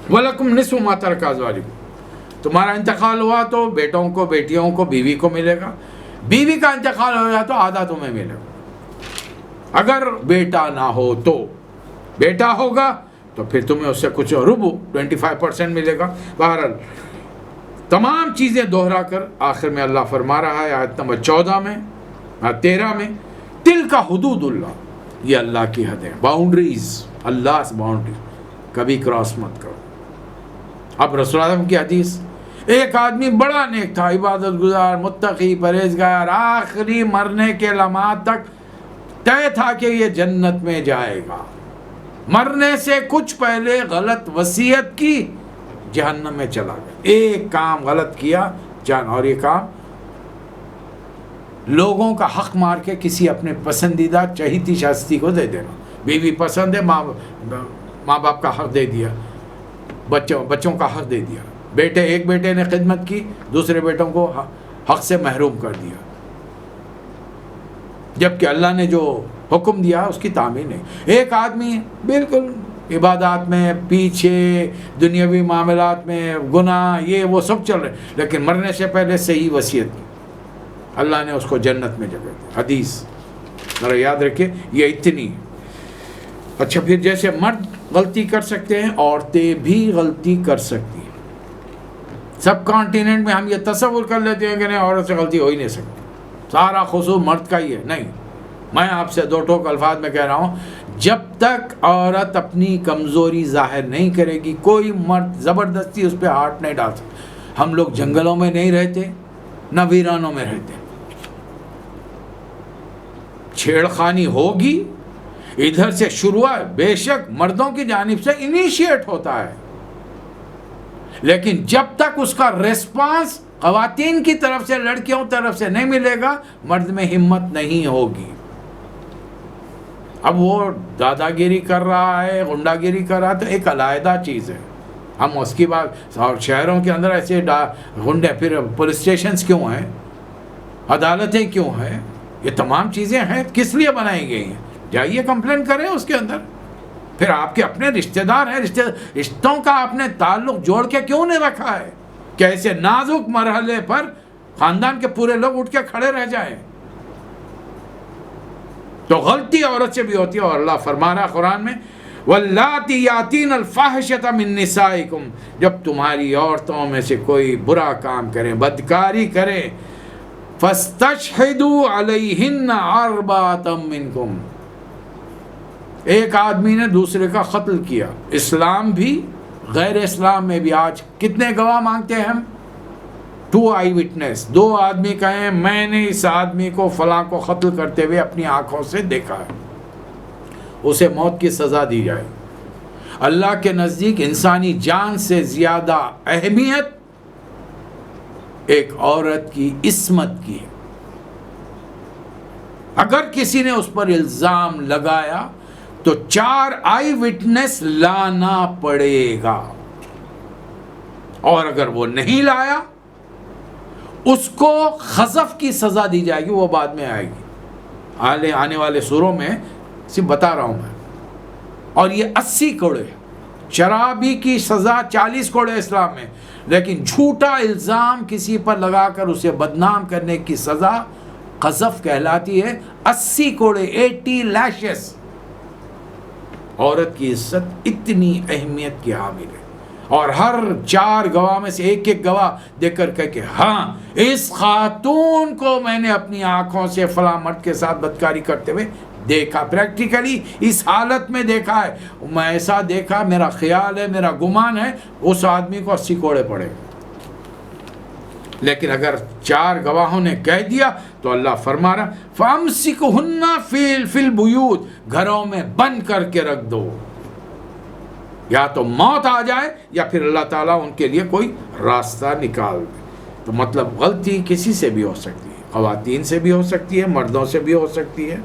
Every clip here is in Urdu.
وَلَكُمْ نِصْفُ مَا تَرَكَ أَزْوَاجُكُمْ، تمہارا انتقال ہوا تو بیٹوں کو، بیٹیوں کو، بیوی کو ملے گا. بیوی کا انتقال ہو جائے تو آدھا تمہیں ملے گا. اگر بیٹا نہ ہو تو، بیٹا ہوگا تو پھر تمہیں اس سے کچھ ربع 25% ملے گا. بہرحال تمام چیزیں دوہرا کر آخر میں اللہ فرما رہا ہے آیت نمبر 14 میں، 13 میں، تلک حدود اللہ، یہ اللہ کی حد ہے، باؤنڈریز، اللہ سے باؤنڈریز، کبھی کراس مت کرو. اب رسول اللہ کی حدیث، ایک آدمی بڑا نیک تھا، عبادت گزار، متقی، پرہیزگار، آخری مرنے کے لمحات تک طے تھا کہ یہ جنت میں جائے گا. مرنے سے کچھ پہلے غلط وصیت کی، جہنم میں چلا گیا. ایک کام غلط کیا جان، اور یہ کام لوگوں کا حق مار کے کسی اپنے پسندیدہ چہیتی شائستہ کو دے دینا. بیوی پسند ہے، ماں باپ کا حق دے دیا، بچوں کا حق دے دیا. ایک بیٹے نے خدمت کی، دوسرے بیٹوں کو حق سے محروم کر دیا، جبکہ اللہ نے جو حکم دیا اس کی تعمیل نہیں. ایک آدمی بالکل عبادات میں پیچھے، دنیاوی معاملات میں گناہ یہ وہ سب چل رہے، لیکن مرنے سے پہلے صحیح وصیت کی، اللہ نے اس کو جنت میں جگہ دی. حدیث ذرا یاد رکھیں، یہ اتنی. اچھا، پھر جیسے مرد غلطی کر سکتے ہیں، عورتیں بھی غلطی کر سکتی ہیں. سب کانٹیننٹ میں ہم یہ تصور کر لیتے ہیں کہ نہیں، عورت سے غلطی ہو ہی نہیں سکتی، سارا قصور مرد کا ہی ہے. نہیں، میں آپ سے دو ٹوک الفاظ میں کہہ رہا ہوں، جب تک عورت اپنی کمزوری ظاہر نہیں کرے گی، کوئی مرد زبردستی اس پہ ہاتھ نہیں ڈال سکتا. ہم لوگ جنگلوں میں نہیں رہتے، نہ ویرانوں میں رہتے. چھیڑخانی ہوگی، ادھر سے شروعات بے شک مردوں کی جانب سے انیشیٹ ہوتا ہے، لیکن جب تک اس کا ریسپانس خواتین کی طرف سے، لڑکیوں طرف سے نہیں ملے گا، مرد میں ہمت نہیں ہوگی. اب وہ دادا گیری کر رہا ہے، غنڈا گیری کر رہا ہے تو ایک علیحدہ چیز ہے، ہم اس کی بات. اور شہروں کے اندر ایسے غنڈے، پھر پولیس اسٹیشنز کیوں ہیں، عدالتیں کیوں ہیں، یہ تمام چیزیں ہیں کس لیے بنائی گئی ہیں؟ جائیے کمپلین کریں اس کے اندر. پھر آپ کے اپنے رشتہ دار ہیں، رشتوں کا آپ نے تعلق جوڑ کے کیوں نہیں رکھا ہے کہ ایسے نازک مرحلے پر خاندان کے پورے لوگ اٹھ کے کھڑے رہ جائیں؟ تو غلطی عورت سے بھی ہوتی ہے، اور اللہ فرما رہا قرآن میں، وَاللَّاتِي يَأْتِينَ الْفَاحِشَةَ مِن نِّسَائِكُمْ، جب تمہاری عورتوں میں سے کوئی برا کام کرے، بدکاری کرے، فَاسْتَشْهِدُوا عَلَيْهِنَّ أَرْبَعَةً مِّنكُمْ، ایک آدمی نے دوسرے کا قتل کیا. اسلام بھی، غیر اسلام میں بھی آج کتنے گواہ مانگتے ہیں ہم؟ 2 آئی وٹنس، 2 آدمی کہیں میں نے اس آدمی کو فلاں کو قتل کرتے ہوئے اپنی آنکھوں سے دیکھا ہے، اسے موت کی سزا دی جائے. اللہ کے نزدیک انسانی جان سے زیادہ اہمیت ایک عورت کی عصمت کی ہے. اگر کسی نے اس پر الزام لگایا تو 4 آئی وٹنس لانا پڑے گا، اور اگر وہ نہیں لایا اس کو خذف کی سزا دی جائے گی، وہ بعد میں آئے گی آنے والے سوروں میں، صرف بتا رہا ہوں میں. اور یہ 80 کوڑے، شرابی کی سزا 40 کوڑے اسلام میں، لیکن جھوٹا الزام کسی پر لگا کر اسے بدنام کرنے کی سزا قذف کہلاتی ہے. 80 کوڑے، 80 لیشز. عورت کی عزت اتنی اہمیت کی حامل ہے، اور ہر 4 گواہ میں سے ایک گواہ دیکھ کر کہ ہاں اس خاتون کو میں نے اپنی آنکھوں سے فلاں مرد کے ساتھ بدکاری کرتے ہوئے دیکھا، پریکٹیکلی اس حالت میں دیکھا ہے، میں ایسا دیکھا، میرا خیال ہے، میرا گمان ہے، اس آدمی کو 80 کوڑے پڑے. لیکن اگر 4 گواہوں نے کہہ دیا تو اللہ فرما رہا فَأَمْسِكُهُنَّ فِي الْبُيُوتِ، گھروں میں بند کر کے رکھ دو، یا تو موت آ جائے یا پھر اللہ تعالیٰ ان کے لیے کوئی راستہ نکال دے. تو مطلب غلطی کسی سے بھی ہو سکتی ہے، خواتین سے بھی ہو سکتی ہے، مردوں سے بھی ہو سکتی ہے.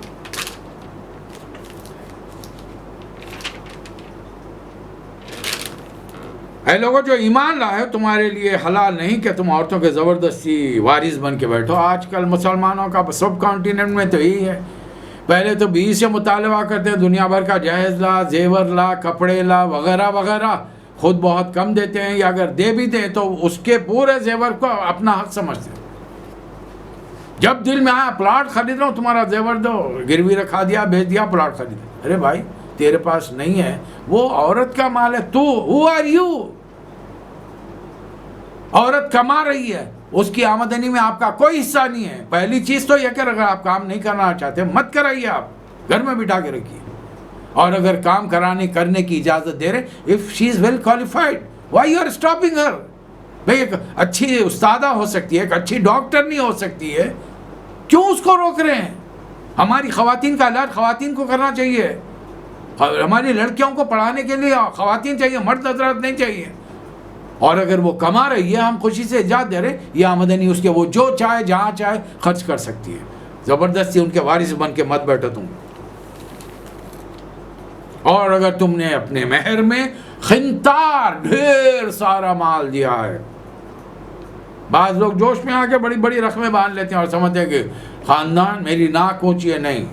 اے لوگوں جو ایمان لائے، تمہارے لیے حلال نہیں کہ تم عورتوں کے زبردستی وارث بن کے بیٹھو. آج کل مسلمانوں کا سب کانٹیننٹ میں تو یہی ہے. پہلے تو بیوی سے مطالبہ کرتے، دنیا بھر کا جہیز لا، زیور لا، کپڑے لا، وغیرہ وغیرہ. خود بہت کم دیتے ہیں، یا اگر دے بھی دیں تو اس کے پورے زیور کو اپنا حق سمجھتے ہیں۔ جب دل میں آیا پلاٹ خرید رہا ہوں، تمہارا زیور دو، گروی رکھا دیا، بیچ دیا، پلاٹ خرید۔ ارے بھائی تیرے پاس نہیں ہے، وہ عورت کا مال ہے، تو who are you؟ عورت کما رہی ہے، اس کی آمدنی میں آپ کا کوئی حصہ نہیں ہے۔ پہلی چیز تو یہ کہ اگر آپ کام نہیں کرنا چاہتے مت کرائیے، آپ گھر میں بٹھا کے رکھیے۔ اور اگر کام کرنے کی اجازت دے رہے، if she is well qualified, why you are stopping her؟ بھئی ایک اچھی استادہ ہو سکتی ہے، ایک اچھی ڈاکٹر نہیں ہو سکتی ہے، کیوں اس کو روک رہے ہیں؟ ہماری خواتین کا علاج خواتین کو کرنا چاہیے، ہماری لڑکیوں کو پڑھانے کے لیے خواتین چاہیے، مرد حضرات نہیں چاہیے۔ اور اگر وہ کما رہی ہے، ہم خوشی سے اجازت دے رہے، یہ آمدنی اس کے وہ جو چاہے جہاں چاہے خرچ کر سکتی ہے، زبردستی ان کے وارث بن کے مت بیٹھو تم۔ اور اگر تم نے اپنے مہر میں خنتار ڈھیر سارا مال دیا ہے، بعض لوگ جوش میں آ کے بڑی بڑی رقمیں باندھ لیتے ہیں اور سمجھتے ہیں کہ خاندان میری ناک اونچی ہے۔ نہیں،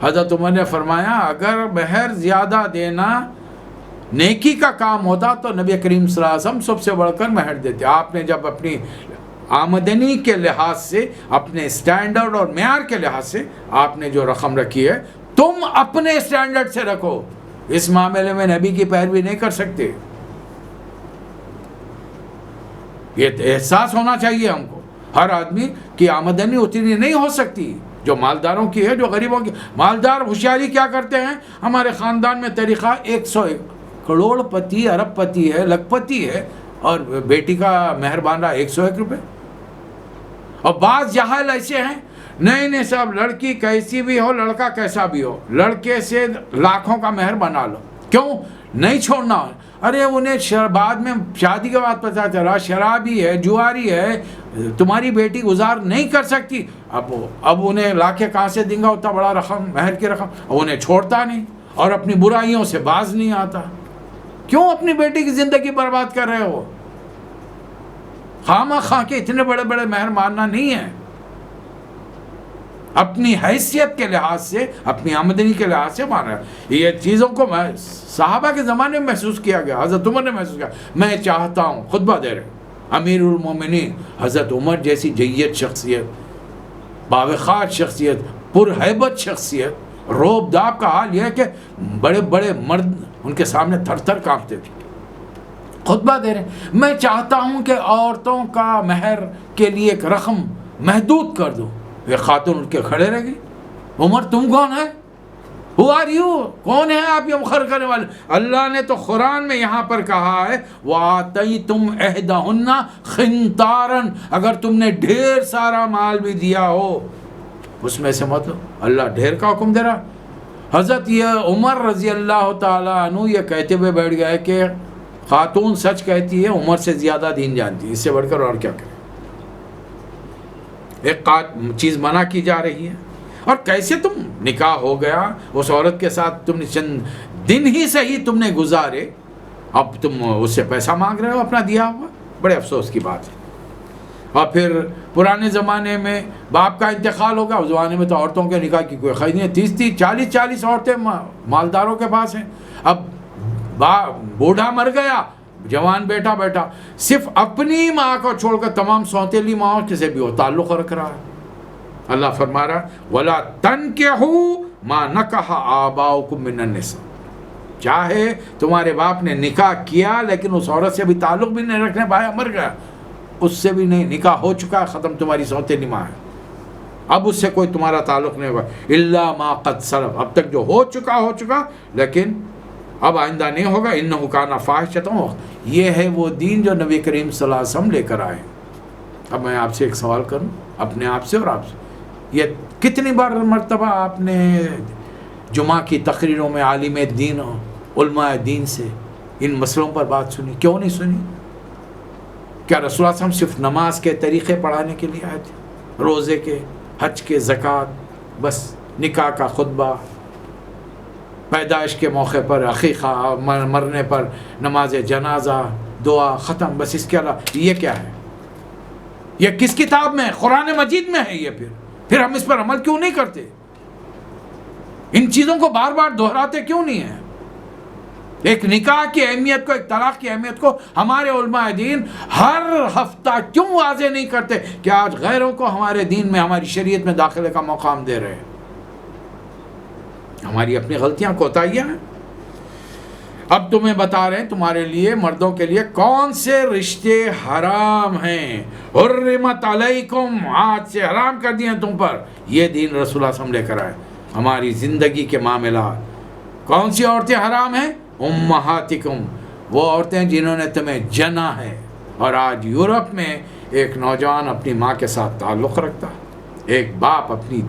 حضرت عمر نے فرمایا اگر مہر زیادہ دینا نیکی کا کام ہوتا تو نبی کریم صلی اللہ علیہ وسلم سب سے بڑھ کر مہر دیتے۔ آپ نے جب اپنی آمدنی کے لحاظ سے، اپنے سٹینڈرڈ اور معیار کے لحاظ سے آپ نے جو رقم رکھی ہے، تم اپنے سٹینڈرڈ سے رکھو، اس معاملے میں نبی کی پیروی نہیں کر سکتے۔ یہ احساس ہونا چاہیے ہم کو، ہر آدمی کی آمدنی اتنی نہیں ہو سکتی جو مالداروں کی ہے، جو غریبوں کی۔ مالدار ہوشیاری کیا کرتے ہیں؟ ہمارے خاندان میں طریقہ 101 کروڑ پتی، ارب پتی ہے، لکھ پتی ہے، اور بیٹی کا مہر باندھا 101 روپے۔ اور بعض جاہل ایسے ہیں، نہیں صاحب لڑکی کیسی بھی ہو، لڑکا کیسا بھی ہو، لڑکے سے لاکھوں کا مہر بنا لو، کیوں نہیں چھوڑنا؟ ارے انہیں بعد میں شادی کے بعد پتہ چلا شرابی ہے، جواری ہے، تمہاری بیٹی گزار نہیں کر سکتی، اب انہیں لاکھیں کہاں سے دیں گا اتنا بڑا رقم، مہر کی رقم؟ انہیں چھوڑتا نہیں اور اپنی برائیوں سے باز نہیں آتا۔ کیوں اپنی بیٹی کی زندگی برباد کر رہے ہو؟ خواہ کے اتنے بڑے بڑے مہر ماننا نہیں ہے۔ اپنی حیثیت کے لحاظ سے، اپنی آمدنی کے لحاظ سے مانا ہے۔ یہ چیزوں کو صحابہ کے زمانے میں محسوس کیا گیا، حضرت عمر نے محسوس کیا۔ میں چاہتا ہوں، خطبہ دے رہے امیر المومنین حضرت عمر جیسی جید شخصیت، باوقار شخصیت، پرہیبت شخصیت، روب داب کا حال یہ ہے کہ بڑے بڑے مرد ان کے سامنے تھر تھر کانپتے تھے۔ خطبہ دے رہے میں چاہتا ہوں کہ عورتوں کا مہر کے لیے ایک رقم محدود کر دو۔ یہ خاتون ان کے کھڑے رہ گئی، عمر تم کون ہے؟ Who are you؟ کون ہے آپ یہ مخر کرنے والے؟ اللہ نے تو قرآن میں یہاں پر کہا ہے وَآتَيْتُمْ إِحْدَاهُنَّ خِنْتَارًا، اگر تم نے ڈھیر سارا مال بھی دیا ہو اس میں سے مت لو۔ اللہ ڈھیر کا حکم دے رہا۔ حضرت یہ عمر رضی اللہ تعالیٰ عنہ یہ کہتے ہوئے بیٹھ گئے کہ خاتون سچ کہتی ہے، عمر سے زیادہ دین جانتی ہے، اس سے بڑھ کر اور کیا کرے۔ ایک چیز منع کی جا رہی ہے، اور کیسے تم نکاح ہو گیا اس عورت کے ساتھ، تم نے چند دن ہی صحیح تم نے گزارے، اب تم اس سے پیسہ مانگ رہے ہو اپنا دیا ہوا، بڑے افسوس کی بات ہے۔ اور پھر پرانے زمانے میں باپ کا انتقال ہوگا، اس زمانے میں تو عورتوں کے نکاح کی کوئی خیر نہیں، 30 40 عورتیں مالداروں کے پاس ہیں۔ اب بوڑھا مر گیا، جوان بیٹا بیٹا صرف اپنی ماں کو چھوڑ کر تمام سوتیلی ماں کسی بھی ہو تعلق رکھ رہا ہے۔ اللہ فرما رہا وَلَا تَنْكِحُوا مَا نَكَحَ آبَاؤُكُم مِّنَ النِّسَاءِ، چاہے تمہارے باپ نے نکاح کیا لیکن اس عورت سے بھی تعلق بھی نہیں رکھنے پایا، مر گیا، اس سے بھی نہیں، نکاح ہو چکا ہے، ختم، تمہاری سوتیلی ماں ہے، اب اس سے کوئی تمہارا تعلق نہیں ہوا، إِلَّا مَا قَدْ سَلَفَ، اب تک جو ہو چکا، لیکن اب آئندہ نہیں ہوگا۔ إِنَّهُ كَانَ فَاحِشَةً، یہ ہے وہ دین جو نبی کریم صلی اللہ علیہ وسلم لے کر آئے۔ اب میں آپ سے ایک سوال کروں، اپنے آپ سے اور آپ سے، یہ کتنی بار مرتبہ آپ نے جمعہ کی تقریروں میں عالم دین علماء دین سے ان مسئلوں پر بات سنی؟ کیوں نہیں سنی؟ کیا رسول اللہ صلی اللہ علیہ وسلم صرف نماز کے طریقے پڑھانے کے لیے آئے تھے، روزے کے، حج کے، زکوٰۃ، بس نکاح کا خطبہ، پیدائش کے موقع پر عقیقہ، مرنے پر نماز جنازہ، دعا، ختم، بس اس کے علاوہ یہ کیا ہے؟ یہ کس کتاب میں ہے؟ قرآن مجید میں ہے یہ؟ پھر ہم اس پر عمل کیوں نہیں کرتے؟ ان چیزوں کو بار بار دہراتے کیوں نہیں ہیں؟ ایک نکاح کی اہمیت کو، ایک طلاق کی اہمیت کو ہمارے علماء دین ہر ہفتہ کیوں واضح نہیں کرتے کہ آج غیروں کو ہمارے دین میں، ہماری شریعت میں داخلے کا موقع ہم دے رہے ہیں؟ ہماری اپنی غلطیاں، کوتاہیاں ہیں۔ اب تمہیں بتا رہے ہیں تمہارے لیے، مردوں کے لیے کون سے رشتے حرام ہیں۔ حرمت علیکم، آج سے حرام کر دیے تم پر، یہ دین رسول اللہ صلی اللہ علیہ وسلم لے کر آئے۔ ہماری زندگی کے معاملات، کون سی عورتیں حرام ہیں؟ امہاتکم، وہ عورتیں جنہوں نے تمہیں جنا ہے۔ اور آج یورپ میں ایک نوجوان اپنی ماں کے ساتھ تعلق رکھتا ہے، ایک باپ اپنی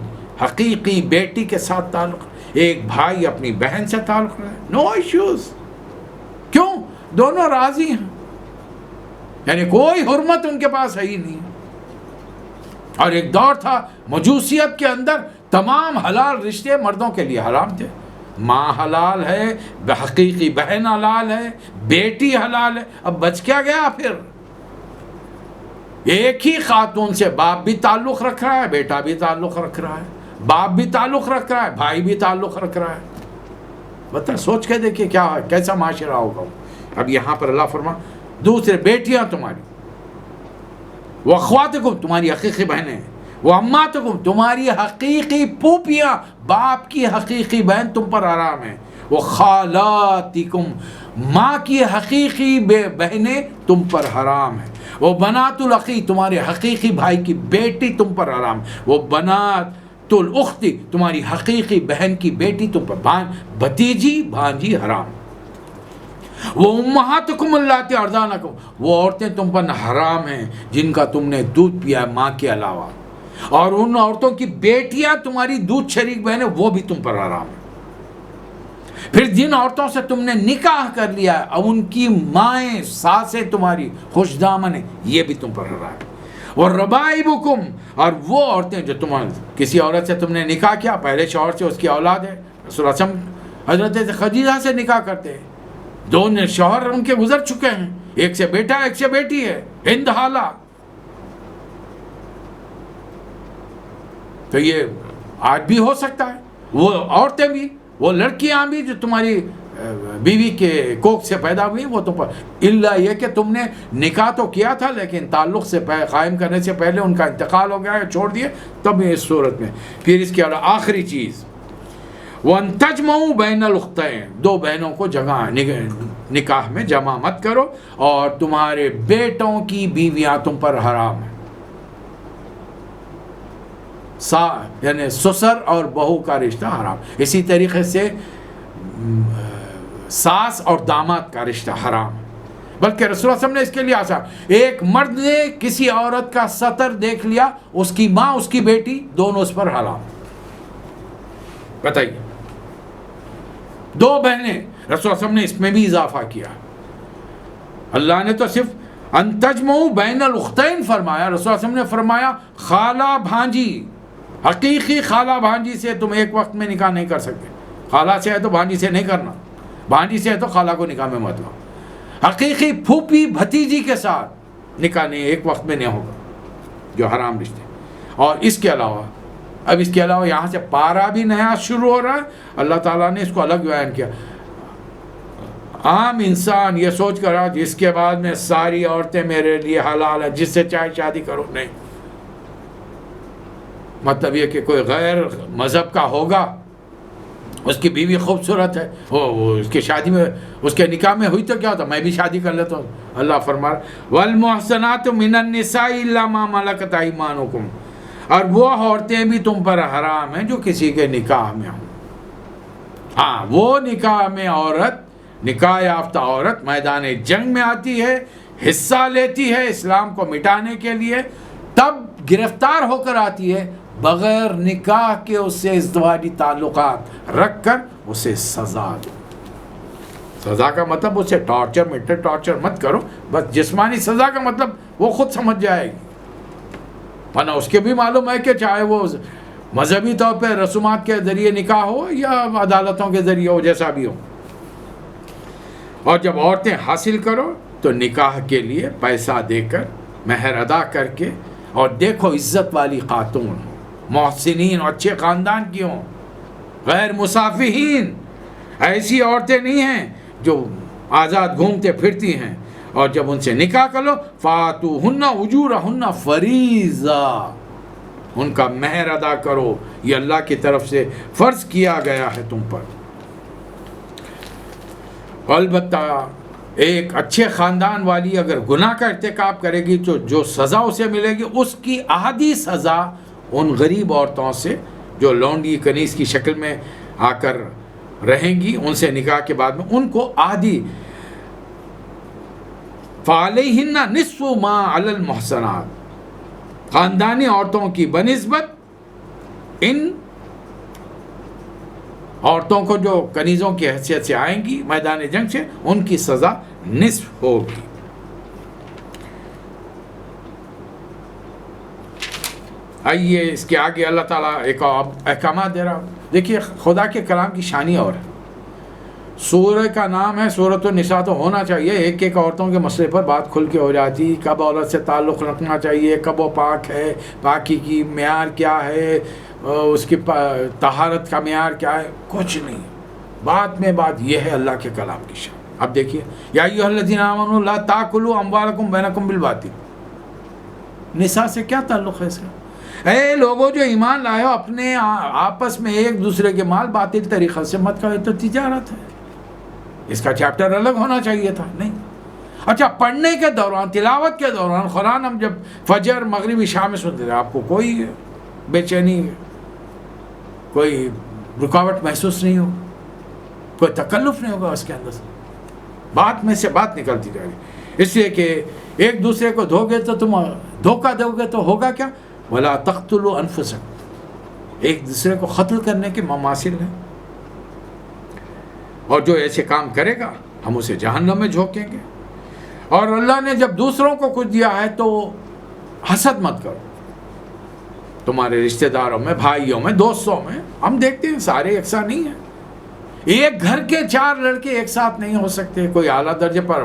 حقیقی بیٹی کے ساتھ تعلق، ایک بھائی اپنی بہن سے تعلق رکھتا ہے، نو ایشوز۔ کیوں؟ دونوں راضی ہیں، یعنی کوئی حرمت ان کے پاس ہے ہی نہیں۔ اور ایک دور تھا مجوسیت کے اندر تمام حلال رشتے مردوں کے لیے حرام تھے۔ ماں حلال ہے، حقیقی بہن حلال ہے، بیٹی حلال ہے۔ اب بچ کیا گیا پھر؟ ایک ہی خاتون سے باپ بھی تعلق رکھ رہا ہے، بیٹا بھی تعلق رکھ رہا ہے، باپ بھی تعلق رکھ رہا ہے، بھائی بھی تعلق رکھ رہا ہے۔ بتا، سوچ کے دیکھیے کیا ہے، کیسا معاشرہ ہوگا۔ اب یہاں پر اللہ فرما، دوسرے بیٹیاں تمہاری، وَأَخْوَاتُكُمْ، تمہاری حقیقی بہنیں، وَأَمَّاتُكُمْ، تمہاری حقیقی پھوپھیاں، باپ کی حقیقی بہن تم پر حرام ہیں، وَخَالَاتِكُمْ، ماں کی حقیقی بہنیں تم پر حرام ہیں، وَبَنَاتُ الْأَخِي، تمہارے حقیقی بھائی کی بیٹی تم پر حرام، وَبَنَاتُ الْأُخْتِ، تمہاری حقیقی بہن کی بیٹی تم پر، بھتیجی بھانجی حرام۔ وَأُمَّهَاتُكُمُ اللَّاتِي أَرْضَعْنَكُمْ، وہ عورتیں تم پر حرام ہیں جن کا تم نے دودھ پیا ہے ماں کے علاوہ، اور ان عورتوں کی بیٹیاں تمہاری دودھ شریک بہنیں، وہ بھی تم پر حرام ہیں۔ پھر جن عورتوں سے تم نے نکاح کر لیا ہے، اب ان کی مائیں، ساسیں تمہاری خوش دامن ہیں، یہ بھی تم پر حرام ہے۔ وَالرَّبَائِبُكُمْ، اور وہ عورتیں جو کسی عورت سے تم نے نکاح کیا، پہلے شوہر سے اس کی اولاد ہے، رسول اللہ صلی اللہ علیہ وسلم حضرت خدیجہ سے نکاح کرتے ہیں، دو شوہر ان کے گزر چکے ہیں، ایک سے بیٹا ایک سے بیٹی ہے، ہند حالہ۔ تو یہ آج بھی ہو سکتا ہے، وہ عورتیں بھی، وہ لڑکیاں بھی جو تمہاری بیوی کے کوکھ سے پیدا ہوئی، وہ تم پر، الا یہ کہ تم نے نکاح تو کیا تھا لیکن تعلق سے قائم کرنے سے پہلے ان کا انتقال ہو گیا ہے، چھوڑ دیے، تب اس صورت میں۔ پھر اس کے علاوہ آخری چیز، وَأَن تَجْمَعُوا بَيْنَ الْأُخْتَيْنِ، دو بہنوں کو نکاح میں جمع مت کرو، اور تمہارے بیٹوں کی بیویاں تم پر حرام ہیں، یعنی سسر اور بہو کا رشتہ حرام۔ اسی طریقے سے ساس اور داماد کا رشتہ حرام، بلکہ رسول اللہ صلی اللہ علیہ وسلم نے اس کے لیے آسان، ایک مرد نے کسی عورت کا سطر دیکھ لیا، اس کی ماں اس کی بیٹی دونوں اس پر حرام۔ بتائیے، دو بہنیں، رسول اللہ صلی اللہ علیہ وسلم نے اس میں بھی اضافہ کیا۔ اللہ نے تو صرف ان تجمعوا بین الاختین فرمایا، رسول اللہ صلی اللہ علیہ وسلم نے فرمایا خالہ بھانجی، حقیقی خالہ بھانجی سے تم ایک وقت میں نکاح نہیں کر سکتے، خالہ سے ہے تو بھانجی سے نہیں کرنا، بھانجی سے ہے تو خالہ کو نکاح میں مت لاؤ، حقیقی پھوپھی بھتیجی کے ساتھ نکاح نہیں، ایک وقت میں نہیں ہوگا، جو حرام رشتے۔ اور اس کے علاوہ، اب اس کے علاوہ یہاں سے پارا بھی نیا شروع ہو رہا ہے، اللہ تعالیٰ نے اس کو الگ بیان کیا۔ عام انسان یہ سوچ کر رہا جس کے بعد میں ساری عورتیں میرے لیے حلال ہیں، جس سے چاہے شادی کرو، نہیں، مطلب یہ کہ کوئی غیر مذہب کا ہوگا، اس کی بیوی خوبصورت ہے، وہ اس کی شادی میں، اس کے نکاح میں ہوئی تو کیا ہوتا، میں بھی شادی کر لیتا ہوں۔ اللہ فرما وَالْمُحْصَنَاتُ مِنَ النِّسَاءِ إِلَّا مَا مَلَكَتْ أَيْمَانُكُمْ، اور وہ عورتیں بھی تم پر حرام ہیں جو کسی کے نکاح میں ہوں۔ ہاں، وہ نکاح میں عورت، نکاح یافتہ عورت میدان جنگ میں آتی ہے، حصہ لیتی ہے اسلام کو مٹانے کے لیے، تب گرفتار ہو کر آتی ہے، بغیر نکاح کے اس سے ازدواجی تعلقات رکھ کر اسے سزا دو۔ سزا کا مطلب اسے ٹارچر مٹر ٹارچر مت کرو، بس جسمانی سزا کا مطلب وہ خود سمجھ جائے گی، ورنہ اس کے بھی معلوم ہے کہ چاہے وہ مذہبی طور پہ رسومات کے ذریعے نکاح ہو یا عدالتوں کے ذریعے ہو، جیسا بھی ہو۔ اور جب عورتیں حاصل کرو تو نکاح کے لیے پیسہ دے کر، مہر ادا کر کے، اور دیکھو عزت والی خاتون ہو، محسنین اور اچھے خاندان کی ہوں، غیر مصافحین، ایسی عورتیں نہیں ہیں جو آزاد گھومتے پھرتی ہیں، اور جب ان سے نکاح کر لو فاتوہن اجورہن فریضہ، ان کا مہر ادا کرو، یہ اللہ کی طرف سے فرض کیا گیا ہے تم پر۔ البتہ ایک اچھے خاندان والی اگر گناہ کا ارتکاب کرے گی تو جو سزا اسے ملے گی اس کی آدھی سزا ان غریب عورتوں سے جو لونڈی کنیز کی شکل میں آ کر رہیں گی، ان سے نکاح کے بعد میں ان کو آدھی، فَعَلَيْهِنَّ نِصْفُ مَا عَلَى الْمُحْصَنَاتِ، خاندانی عورتوں کی بنسبت ان عورتوں کو جو کنیزوں کی حیثیت سے آئیں گی میدان جنگ سے، ان کی سزا نصف ہوگی۔ آئیے اس کے آگے اللہ تعالیٰ ایک احکامات دے رہا۔ دیکھیے خدا کے کلام کی شانی اور ہے۔ سورہ کا نام ہے سورۃ النساء، تو ہونا چاہیے ایک ایک عورتوں کے مسئلے پر بات کھل کے ہو جاتی، کب عورت سے تعلق رکھنا چاہیے، کب وہ پاک ہے، پاکی کی معیار کیا ہے، اس کی طہارت کا معیار کیا ہے، کچھ نہیں۔ بات میں بات یہ ہے اللہ کے کلام کی شان۔ اب دیکھیے یا ایھا الذین آمنوا لا تاکلوا اموالکم بینکم بالباطل، نساء سے کیا تعلق ہے اس کا؟ اے لوگوں جو ایمان لائے ہو، اپنے آپس میں ایک دوسرے کے مال باطل طریقے سے مت کرو، تو تجارت ہے، اس کا چیپٹر الگ ہونا چاہیے تھا، نہیں۔ اچھا، پڑھنے کے دوران، تلاوت کے دوران قرآن ہم جب فجر مغرب عشاء میں سنتے تھے، آپ کو کوئی بے چینی، کوئی رکاوٹ محسوس نہیں ہو، کوئی تکلف نہیں ہوگا اس کے اندر سے، بات میں سے بات نکلتی جائے گی، اس لیے کہ ایک دوسرے کو تم دھوکہ دو گے تو ہوگا کیا؟ وَلَا تَقْتُلُوا أَنفُسَكُمْ، ایک دوسرے کو قتل کرنے کے مماثل ہیں، اور جو ایسے کام کرے گا ہم اسے جہنم میں جھونکیں گے۔ اور اللہ نے جب دوسروں کو کچھ دیا ہے تو حسد مت کرو، تمہارے رشتہ داروں میں، بھائیوں میں، دوستوں میں، ہم دیکھتے ہیں سارے یکساں نہیں ہیں، ایک گھر کے 4 لڑکے ایک ساتھ نہیں ہو سکتے، کوئی اعلیٰ درجے پر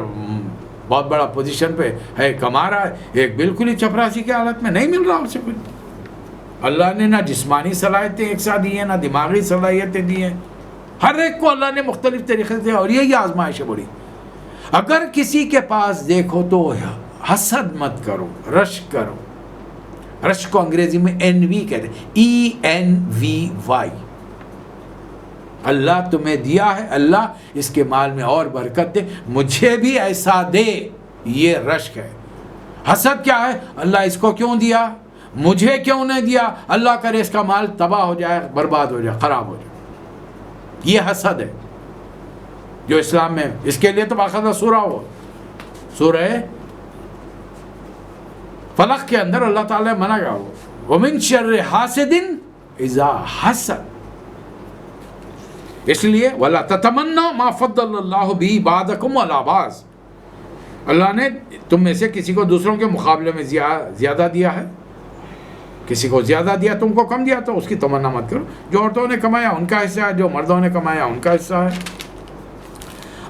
بہت بڑا پوزیشن پہ ہے، کما رہا ہے، ایک بالکل ہی چپراسی کی حالت میں نہیں مل رہا اسے کچھ۔ اللہ نے نہ جسمانی صلاحیتیں ایک ساتھ دی ہیں، نہ دماغی صلاحیتیں دی ہیں، ہر ایک کو اللہ نے مختلف طریقے سے، اور یہی آزمائش ہے بڑی۔ اگر کسی کے پاس دیکھو تو حسد مت کرو، رشک کرو، رشک کو انگریزی میں envy کہتے ہیں، ENVY۔ اللہ تمہیں دیا ہے، اللہ اس کے مال میں اور برکت دے، مجھے بھی ایسا دے، یہ رشک ہے۔ حسد کیا ہے؟ اللہ اس کو کیوں دیا، مجھے کیوں نہیں دیا، اللہ کرے اس کا مال تباہ ہو جائے، برباد ہو جائے، خراب ہو جائے، یہ حسد ہے جو اسلام میں، اس کے لیے تو باقاعدہ سورہ ہو، سورہ فلق کے اندر اللہ تعالیٰ نے منع کیا ہو، وَمِن شَرِّ حَاسِدٍ إِذَا حَسَدَ، اس لیے وَلَا تَتَمَنَّوْا مَا فَضَّلَ اللَّهُ بِهِ بَعْضَكُمْ عَلَىٰ بَعْضٍ، اللہ نے تم میں سے کسی کو دوسروں کے مقابلے میں زیادہ دیا ہے، کسی کو زیادہ دیا، تم کو کم دیا، تو اس کی تمنا مت کرو، جو عورتوں نے کمایا ان کا حصہ ہے، جو مردوں نے کمایا ان کا حصہ ہے۔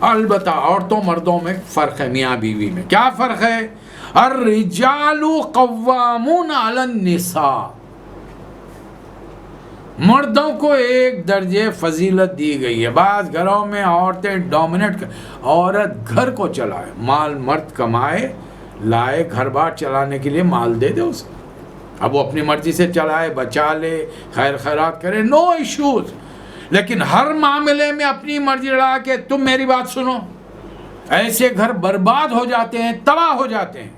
البتہ عورتوں مردوں میں فرق ہے، میاں بیوی میں کیا فرق ہے؟ الرجال قوامون علی النساء، مردوں کو ایک درجے فضیلت دی گئی ہے۔ بعض گھروں میں عورتیں ڈومینیٹ، عورت گھر کو چلائے، مال مرد کمائے لائے، گھر بار چلانے کے لیے مال دے دے اسے، اب وہ اپنی مرضی سے چلائے، بچا لے، خیر خیرات کرے، نو ایشوز، لیکن ہر معاملے میں اپنی مرضی لڑا کے تم میری بات سنو، ایسے گھر برباد ہو جاتے ہیں، تباہ ہو جاتے ہیں۔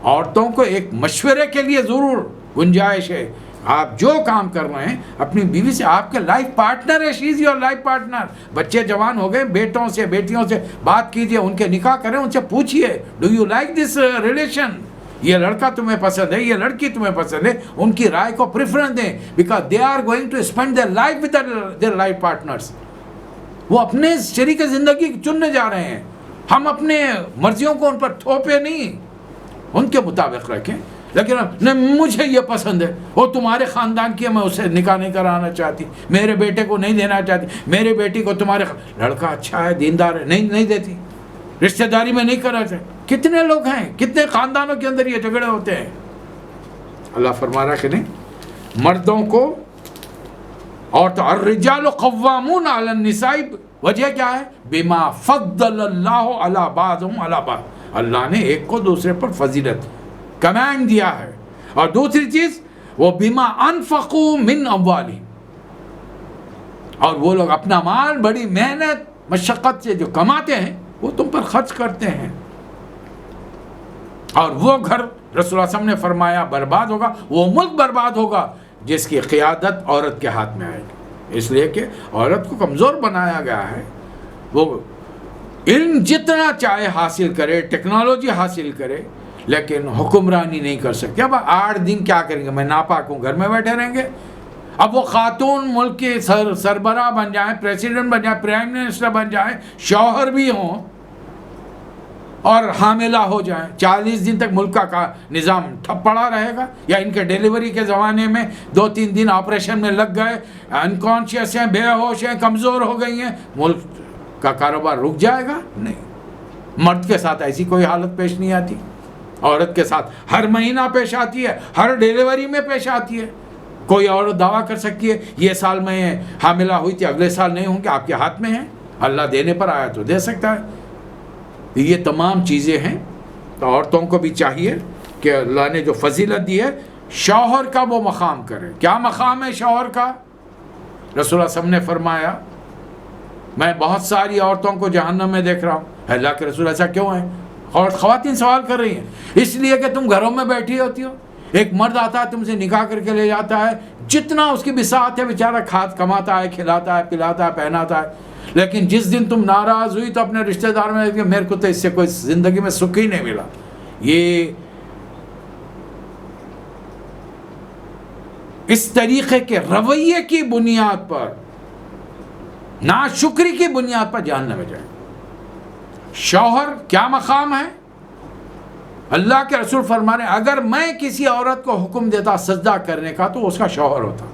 عورتوں کو ایک مشورے کے لیے ضرور گنجائش ہے، آپ جو کام کر رہے ہیں اپنی بیوی سے، آپ کے لائف پارٹنر ہے، شی از یور لائف پارٹنر، بچے جوان ہو گئے، بیٹوں سے بیٹیوں سے بات کیجئے، ان کے نکاح کریں، ان سے پوچھئے do you like this relation, یہ لڑکا تمہیں پسند ہے، یہ لڑکی تمہیں پسند ہے، ان کی رائے کو پریفرنس دیں، because they are going to spend their life with their life partners, وہ اپنے شریک زندگی چننے جا رہے ہیں، ہم اپنے مرضیوں کو ان پر تھوپے نہیں، ان کے مطابق رکھیں، لیکن نہیں مجھے یہ پسند ہے، وہ تمہارے خاندان کی ہے، میں اسے نکاح نہیں کرانا چاہتی، میرے بیٹے کو نہیں دینا چاہتی، میرے بیٹی کو تمہارے لڑکا اچھا ہے، دیندار ہے، نہیں دیتی، رشتہ داری میں نہیں کراتے۔ کتنے لوگ ہیں، کتنے خاندانوں کے اندر یہ جھگڑے ہوتے ہیں۔ اللہ فرما رہا ہے کہ نہیں، مردوں کو، اور تو الرجال قوامون علی النساء وجہ کیا ہے؟ بما فضل اللہ علی بعضهم علی بعض، اللہ نے ایک کو دوسرے پر فضیلت کمانڈ دیا ہے. اور دوسری چیز وہ بما انفقوا من اموالہم، اور وہ لوگ اپنا مال بڑی محنت مشقت سے جو کماتے ہیں وہ تم پر خرچ کرتے ہیں. اور وہ گھر رسول اللہ صلی اللہ علیہ وسلم نے فرمایا برباد ہوگا، وہ ملک برباد ہوگا جس کی قیادت عورت کے ہاتھ میں آئے گی. اس لیے کہ عورت کو کمزور بنایا گیا ہے. وہ علم جتنا چاہے حاصل کرے، ٹیکنالوجی حاصل کرے، لیکن حکمرانی نہیں کر سکتے. اب 8 دن کیا کریں گے؟ میں ناپاک ہوں، گھر میں بیٹھے رہیں گے. اب وہ خاتون ملک کے سربراہ بن جائیں، پریسیڈنٹ بن جائیں، پرائم منسٹر بن جائیں، شوہر بھی ہوں اور حاملہ ہو جائیں، 40 دن تک ملک کا نظام ٹھپ پڑا رہے گا؟ یا ان کے ڈیلیوری کے زمانے میں 2-3 دن آپریشن میں لگ گئے، انکانشیس ہیں، بے ہوش ہیں، کمزور ہو گئی ہیں، ملک کا کاروبار رک جائے گا؟ نہیں. مرد کے ساتھ ایسی کوئی حالت پیش نہیں آتی. عورت کے ساتھ ہر مہینہ پیش آتی ہے، ہر ڈیلیوری میں پیش آتی ہے. کوئی عورت دعویٰ کر سکتی ہے یہ سال میں حاملہ ہوئی تھی، اگلے سال نہیں ہوں گے؟ آپ کے ہاتھ میں ہے. اللہ دینے پر آیا تو دے سکتا ہے. یہ تمام چیزیں ہیں. تو عورتوں کو بھی چاہیے کہ اللہ نے جو فضیلت دی ہے شوہر کا وہ مقام کرے. کیا مقام ہے شوہر کا؟ رسول اللہ صلی اللہ علیہ وسلم نے فرمایا میں بہت ساری عورتوں کو جہنم میں دیکھ رہا ہوں. اللہ کے رسول ایسا کیوں ہے؟ اور خواتین سوال کر رہی ہیں. اس لیے کہ تم گھروں میں بیٹھی ہوتی ہو، ایک مرد آتا ہے تم سے نکاح کر کے لے جاتا ہے، جتنا اس کی بساط ہے بیچارہ کماتا ہے، کھلاتا ہے، پلاتا ہے، پہناتا ہے. لیکن جس دن تم ناراض ہوئی تو اپنے رشتہ دار میں کہ میرے کو تو اس سے کوئی زندگی میں سکھ ہی نہیں ملا. یہ اس طریقے کے رویے کی بنیاد پر، ناشکری کی بنیاد پر جہنم میں جائے. شوہر کیا مقام ہے؟ اللہ کے رسول فرما رہے ہیں اگر میں کسی عورت کو حکم دیتا سجدہ کرنے کا تو اس کا شوہر ہوتا،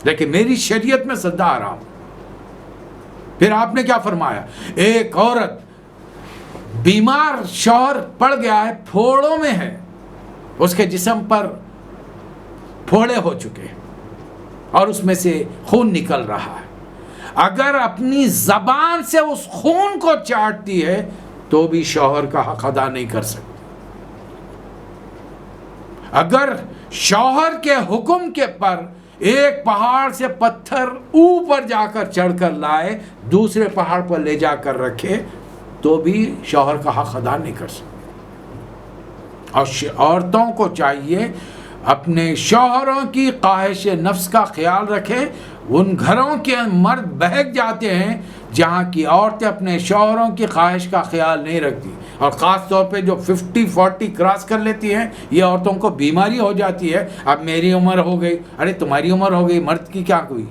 لیکن میری شریعت میں سجدہ حرام. پھر آپ نے کیا فرمایا؟ ایک عورت بیمار، شوہر پڑ گیا ہے، پھوڑوں میں ہے، اس کے جسم پر پھوڑے ہو چکے اور اس میں سے خون نکل رہا ہے، اگر اپنی زبان سے اس خون کو چاٹتی ہے تو بھی شوہر کا حق ادا نہیں کر سکتی. اگر شوہر کے حکم کے پر ایک پہاڑ سے پتھر اوپر جا کر چڑھ کر لائے، دوسرے پہاڑ پر لے جا کر رکھے تو بھی شوہر کا حق ادا نہیں کر سکتے. اور عورتوں کو چاہیے اپنے شوہروں کی خواہش نفس کا خیال رکھیں. ان گھروں کے مرد بہک جاتے ہیں جہاں کی عورتیں اپنے شوہروں کی خواہش کا خیال نہیں رکھتی، اور خاص طور پہ جو 50-40 کراس کر لیتی ہیں یہ عورتوں کو بیماری ہو جاتی ہے. اب میری عمر ہو گئی، ارے تمہاری عمر ہو گئی، مرد کی کیا ہوئی؟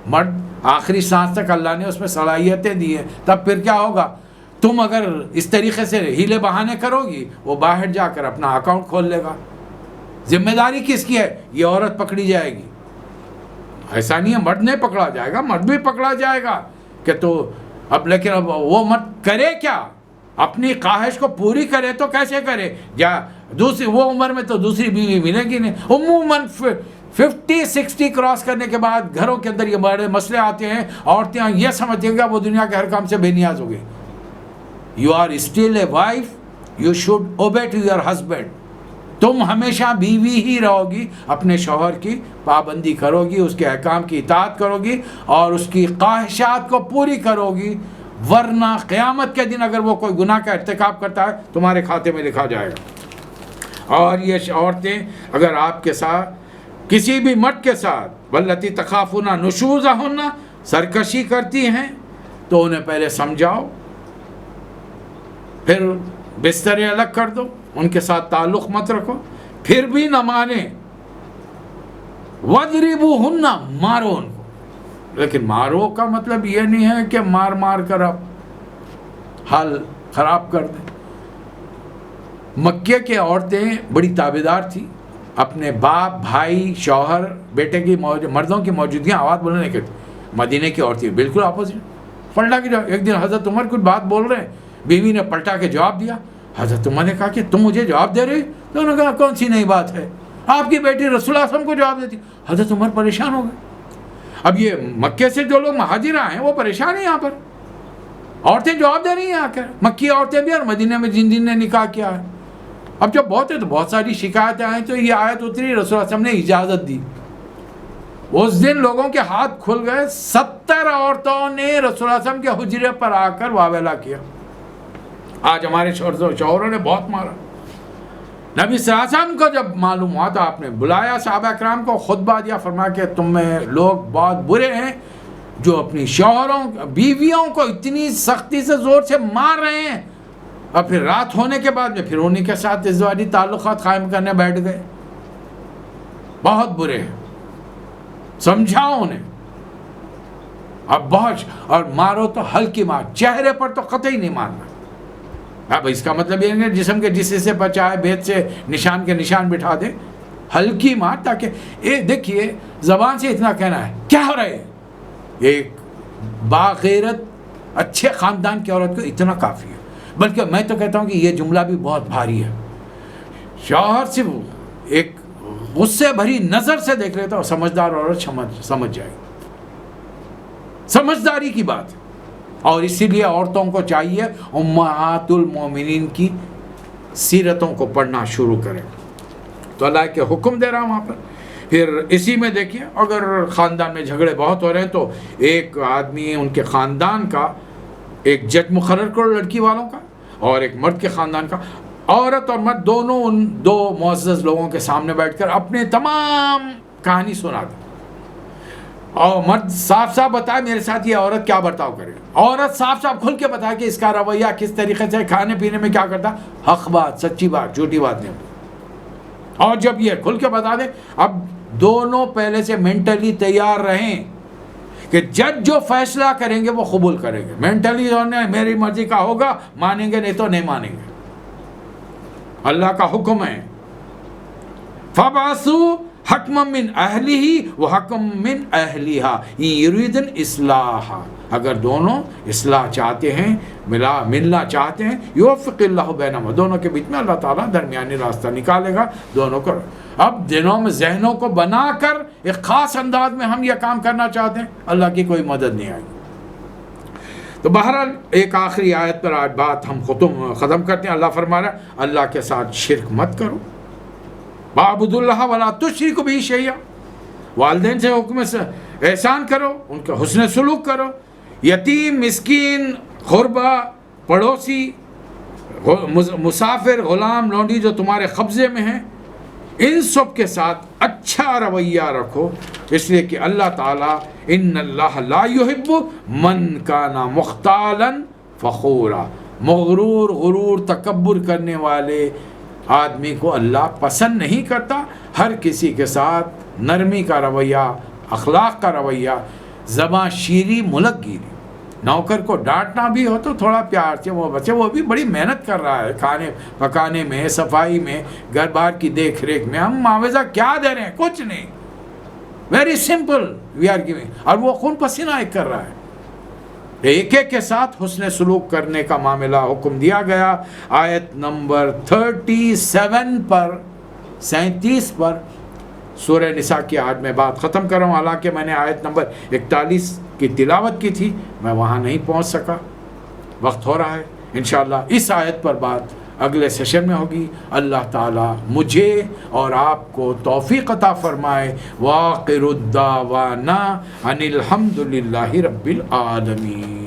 مرد آخری سانس تک اللہ نے اس میں صلاحیتیں دی ہیں. تب پھر کیا ہوگا؟ تم اگر اس طریقے سے ہیلے بہانے کرو گی وہ باہر جا کر اپنا اکاؤنٹ کھول لے گا. ذمہ داری کس کی ہے؟ یہ عورت پکڑی جائے گی. ایسا نہیں ہے مرد نہیں پکڑا جائے گا، مرد بھی پکڑا جائے گا کہ تو اب، لیکن اب وہ مرد کرے کیا؟ اپنی خواہش کو پوری کرے تو کیسے کرے؟ یا دوسری وہ عمر میں تو دوسری بیوی ملے گی نہیں. عموماً 50-60 کراس کرنے کے بعد گھروں کے اندر یہ بڑے مسئلے آتے ہیں. عورتیں یہ سمجھیں گے وہ دنیا کے ہر کام سے بے نیاز ہو گئی. You are still a wife, you should obey to your husband. تم ہمیشہ بیوی ہی رہو گی، اپنے شوہر کی پابندی کرو گی، اس کے احکام کی اطاعت کرو گی اور اس کی خواہشات کو پوری کرو گی. ورنہ قیامت کے دن اگر وہ کوئی گناہ کا ارتکاب کرتا ہے تمہارے کھاتے میں لکھا جائے گا. اور یہ عورتیں اگر آپ کے ساتھ کسی بھی مرد کے ساتھ واللتی تخافون نشوزہن سرکشی کرتی ہیں تو انہیں پہلے سمجھاؤ، پھر بستریں الگ کر دو، ان کے ساتھ تعلق مت رکھو. پھر بھی نہ مانے وَاضْرِبُوهُنَّ مارو ان کو. لیکن مارو کا مطلب یہ نہیں ہے کہ مار مار کر آپ حال خراب کر دیں. مکے کے عورتیں بڑی تابعدار تھیں، اپنے باپ، بھائی، شوہر، بیٹے کی مردوں کی موجودگی آواز بولنے کے. مدینے کی عورتیں بالکل اپوزٹ پلٹا کے جواب. ایک دن حضرت عمر کچھ بات بول رہے ہیں، بیوی نے پلٹا کے جواب دیا. حضرت عمر نے کہا کہ تم مجھے جواب دے رہے ہو؟ تو انہوں نے کہا کون سی نئی بات ہے، آپ کی بیٹی رسول اللہ صلی اللہ علیہ وسلم کو جواب دیتی. حضرت عمر پریشان ہو گئے. اب یہ مکے سے جو لوگ مہاجر آئے ہیں وہ پریشان ہیں یہاں پر. عورتیں جواب دے رہی ہیں آ کر, مکی عورتیں بھی, اور مدینہ میں جن جن نے نکاح کیا ہے. اب جب بہت ساری شکایتیں آئیں تو یہ آیت اتری, رسول اللہ صلی اللہ علیہ وسلم نے اجازت دی. اس دن لوگوں کے ہاتھ کھل گئے. 70 عورتوں نے رسول اللہ صلی اللہ علیہ وسلم کے حجرے پر آ کر واویلا کیا. آج ہمارے شوہروں نے بہت مارا. نبی صلی اللہ علیہ وسلم کو جب معلوم ہوا تو آپ نے بلایا صحابہ کرام کو, خطبہ دیا, فرمایا کہ تم میں لوگ بہت برے ہیں جو اپنی شوہروں بیویوں کو اتنی سختی سے زور سے مار رہے ہیں, اور پھر رات ہونے کے بعد میں پھر انہیں کے ساتھ ازدواجی تعلقات قائم کرنے بیٹھ گئے. بہت برے ہیں, سمجھاؤ انہیں. اب بہت, اور مارو تو ہلکی مار, چہرے پر تو قطعی نہیں مارنا. اب اس کا مطلب یہ نہیں جسم کے جس حصے پر چاہے بھید سے نشان کے نشان بٹھا دے, ہلکی مار, تاکہ دیکھیے زبان سے اتنا کہنا ہے کیا ہو رہا ہے. ایک باغیرت اچھے خاندان کی عورت کو اتنا کافی ہے. بلکہ میں تو کہتا ہوں کہ یہ جملہ بھی بہت بھاری ہے. شوہر صرف ایک غصے بھری نظر سے دیکھ لیتا, اور سمجھدار عورت سمجھ جائے. سمجھداری کی بات ہے. اور اسی لیے عورتوں کو چاہیے امہات المومنین کی سیرتوں کو پڑھنا شروع کریں. تو اللہ کے حکم دے رہا ہوں وہاں پر. پھر اسی میں دیکھیے, اگر خاندان میں جھگڑے بہت ہو رہے ہیں تو ایک آدمی ان کے خاندان کا ایک جج مقرر کرو, لڑکی والوں کا, اور ایک مرد کے خاندان کا. عورت اور مرد دونوں ان دو معزز لوگوں کے سامنے بیٹھ کر اپنے تمام کہانی سنا دیں, اور مرد صاف صاف بتائے میرے ساتھ یہ عورت کیا برتاؤ کرے. عورت صاف صاف کھل کے بتائے کہ اس کا رویہ کس طریقے سے, کھانے پینے میں کیا کرتا, حق بات, سچی بات, جھوٹی بات نہیں. اور جب یہ کھل کے بتا دے, اب دونوں پہلے سے مینٹلی تیار رہیں کہ جج جو فیصلہ کریں گے وہ قبول کریں گے. مینٹلی میری مرضی کا ہوگا, مانیں گے, نہیں تو نہیں مانیں گے. اللہ کا حکم ہے فَبَعَثُوا حَكْمًا مِّنْ أَهْلِهِ وَحَكْمًا مِّنْ أَهْلِهَا إِن يُرِيدُوا الْإِصْلَاحَ. اگر دونوں اصلاح چاہتے ہیں, ملنا چاہتے ہیں, يُوَفِّقِ اللَّهُ بَيْنَهُمَا, دونوں کے بیچ میں اللہ تعالیٰ درمیانی راستہ نکالے گا دونوں کو. اب دنوں میں ذہنوں کو بنا کر ایک خاص انداز میں ہم یہ کام کرنا چاہتے ہیں, اللہ کی کوئی مدد نہیں آئے گی. تو بہرحال ایک آخری آیت پر آج بات ہم ختم کرتے ہیں. اللہ فرما رہا ہے اللہ کے ساتھ شرک مت کرو. وَاعْبُدُوا اللَّهَ وَلَا تُشْرِكُوا بِهِ شَيْئًا, والدین سے حکم سے احسان کرو, ان کا حسن سلوک کرو. یتیم, مسکین, غربا, پڑوسی, مسافر, غلام, لونڈی جو تمہارے قبضے میں ہیں, ان سب کے ساتھ اچھا رویہ رکھو, اس لیے کہ اللہ تعالیٰ ان اللہ لا یحب من کان مختالا فخورا, مغرور, غرور, تکبر کرنے والے آدمی کو اللہ پسند نہیں کرتا. ہر کسی کے ساتھ نرمی کا رویہ, اخلاق کا رویہ, زباں شیری, ملک گیری. نوکر کو ڈانٹنا بھی ہو تو تھوڑا پیار سے, وہ بچے وہ بھی بڑی محنت کر رہا ہے کھانے پکانے میں, صفائی میں, گھر بار کی دیکھ ریکھ میں. ہم معاوضہ کیا دے رہے ہیں, کچھ نہیں, very simple we are giving, اور وہ خون پسینہ ایک کر رہا ہے. ایک ایک کے ساتھ حسن سلوک کرنے کا معاملہ حکم دیا گیا. آیت نمبر 37 پر 37 پر سورہ نساء کی آج میں بات ختم کر رہا ہوں. حالانکہ میں نے آیت نمبر 41 کی تلاوت کی تھی, میں وہاں نہیں پہنچ سکا, وقت ہو رہا ہے. انشاءاللہ اس آیت پر بات اگلے سیشن میں ہوگی. اللہ تعالی مجھے اور آپ کو توفیق عطا فرمائے. وآخر الدعوانا ان الحمد للہ رب العالمین.